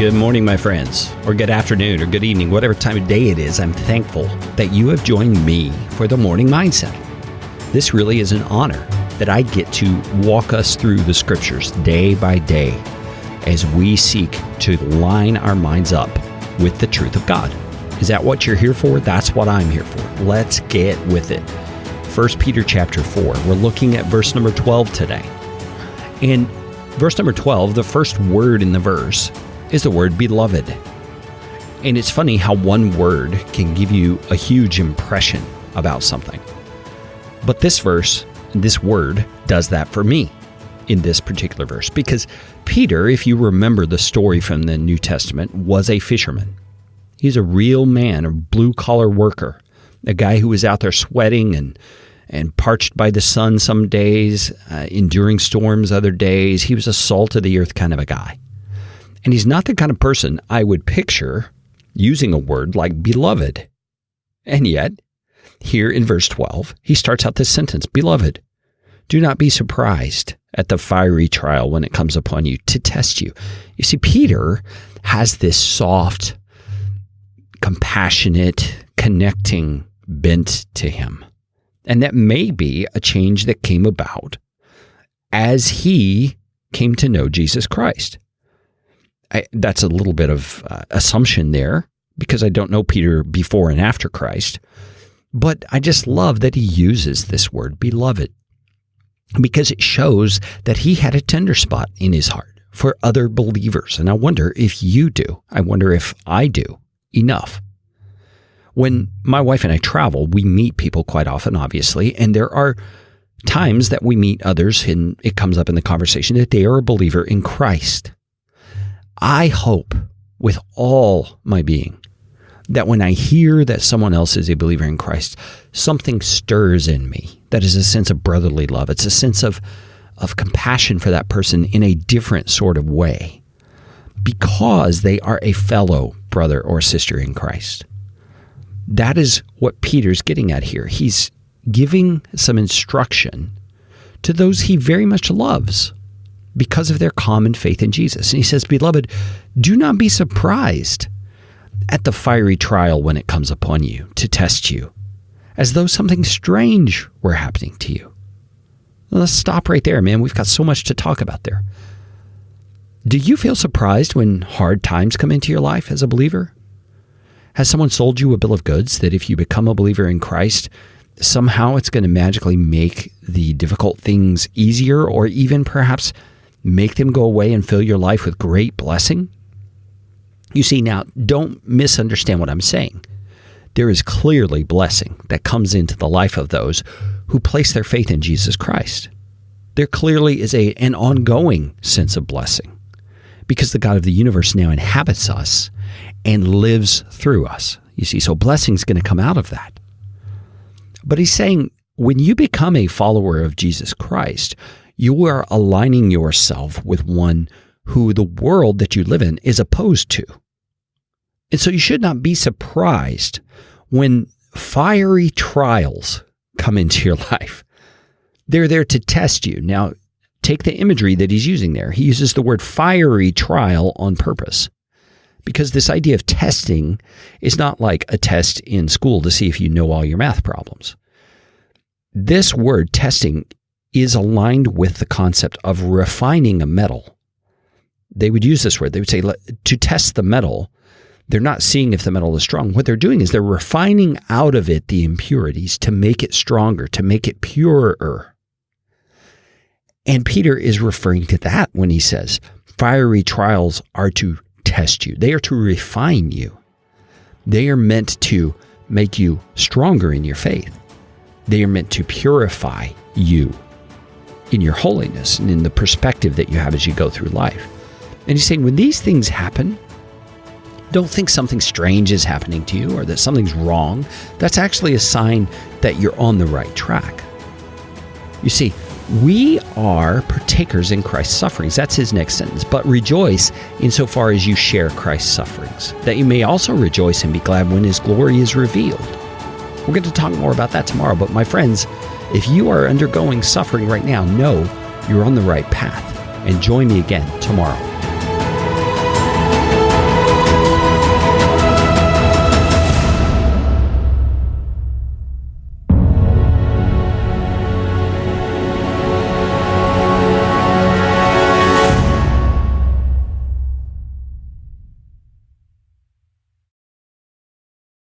Good morning, my friends, or good afternoon, or good evening, whatever time of day it is. I'm thankful that you have joined me for the Morning Mindset. This really is an honor that I get to walk us through the scriptures day by day as we seek to line our minds up with the truth of God. Is that what you're here for? That's what I'm here for. Let's get with it. 1 Peter chapter 4. We're looking at verse number 12 today. And verse number 12, the first word in the verse is the word beloved. And it's funny how one word can give you a huge impression about something. But this verse, this word, does that for me in this particular verse. Because Peter, if you remember the story from the New Testament, was a fisherman. He's a real man, a blue-collar worker, a guy who was out there sweating and parched by the sun some days, enduring storms other days. He was a salt of the earth kind of a guy. And he's not the kind of person I would picture using a word like beloved. And yet, here in verse 12, he starts out this sentence, beloved, do not be surprised at the fiery trial when it comes upon you to test you. You see, Peter has this soft, compassionate, connecting bent to him. And that may be a change that came about as he came to know Jesus Christ. That's a little bit of assumption there because I don't know Peter before and after Christ. But I just love that he uses this word, beloved, because it shows that he had a tender spot in his heart for other believers. And I wonder if you do. I wonder if I do enough. When my wife and I travel, we meet people quite often, obviously, and there are times that we meet others and it comes up in the conversation that they are a believer in Christ. I hope with all my being that when I hear that someone else is a believer in Christ, something stirs in me. That is a sense of brotherly love. It's a sense of compassion for that person in a different sort of way because they are a fellow brother or sister in Christ. That is what Peter's getting at here. He's giving some instruction to those he very much loves because of their common faith in Jesus. And he says, beloved, do not be surprised at the fiery trial when it comes upon you to test you, as though something strange were happening to you. Well, let's stop right there, man. We've got so much to talk about there. Do you feel surprised when hard times come into your life as a believer? Has someone sold you a bill of goods that if you become a believer in Christ, somehow it's going to magically make the difficult things easier or even perhaps make them go away and fill your life with great blessing? You see, now, don't misunderstand what I'm saying. There is clearly blessing that comes into the life of those who place their faith in Jesus Christ. There clearly is an ongoing sense of blessing because the God of the universe now inhabits us and lives through us. You see, so blessing's going to come out of that. But he's saying when you become a follower of Jesus Christ, you are aligning yourself with one who the world that you live in is opposed to. And so you should not be surprised when fiery trials come into your life. They're there to test you. Now, take the imagery that he's using there. He uses the word fiery trial on purpose because this idea of testing is not like a test in school to see if you know all your math problems. This word testing is aligned with the concept of refining a metal. They would use this word. They would say to test the metal. They're not seeing if the metal is strong. What they're doing is they're refining out of it the impurities to make it stronger, to make it purer. And Peter is referring to that when he says, fiery trials are to test you. They are to refine you. They are meant to make you stronger in your faith. They are meant to purify you in your holiness and in the perspective that you have as you go through life. And he's saying when these things happen, don't think something strange is happening to you or that something's wrong. That's actually a sign that you're on the right track. You see, we are partakers in Christ's sufferings. That's his next sentence. But rejoice insofar as you share Christ's sufferings, that you may also rejoice and be glad when his glory is revealed. We're going to talk more about that tomorrow. But my friends, if you are undergoing suffering right now, know you're on the right path. And join me again tomorrow.